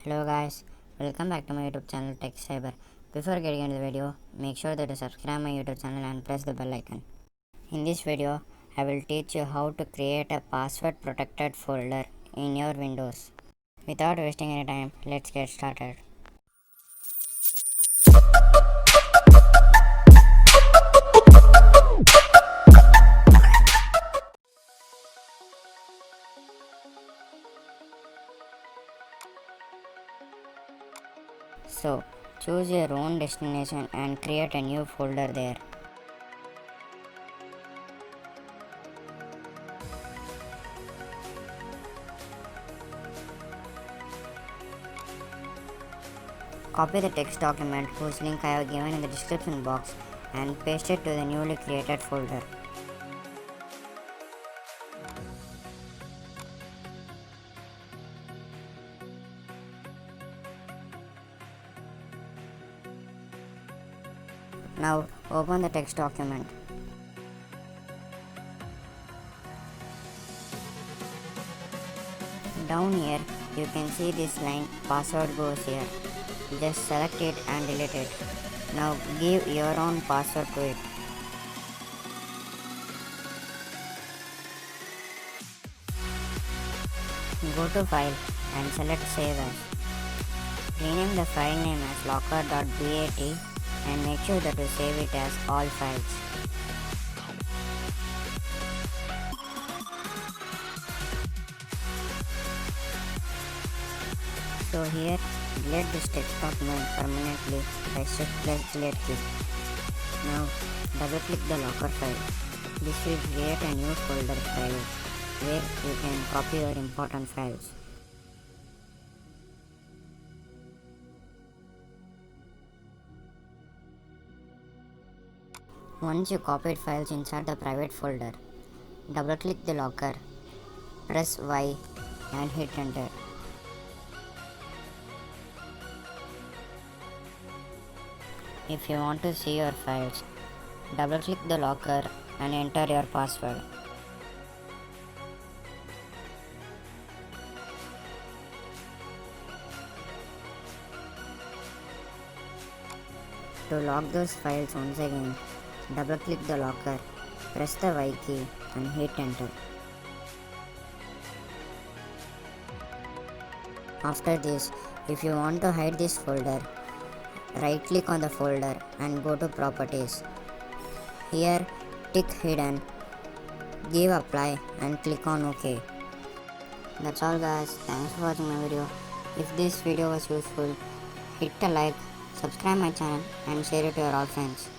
Hello guys, welcome back to my YouTube channel TechCyber. Before getting into the video, make sure that you subscribe my YouTube channel and press the bell icon. In this video, I will teach you how to create a password protected folder in your Windows. Without wasting any time, let's get started. So, choose your own destination and create a new folder there. Copy the text document whose link I have given in the description box and paste it to the newly created folder. Now open the text document. Down here you can see this line password goes here. Just select it and delete it. Now give your own password to it. Go to file and select save as. Rename the file name as locker.bat and make sure that you save it as all files. So here, delete this text document permanently by shift plus delete key. Now double click the locker file. This will create a new folder file where you can copy your important files. Once you copied files inside the private folder, double click the locker, press Y and hit enter. If you want to see your files, double click the locker and enter your password. To lock those files once again, double click the locker, press the Y key and hit enter. After this, if you want to hide this folder, right click on the folder and go to properties. Here tick hidden, give apply and click on OK. That's all guys, thanks for watching my video. If this video was useful, hit a like, subscribe my channel and share it to your all friends.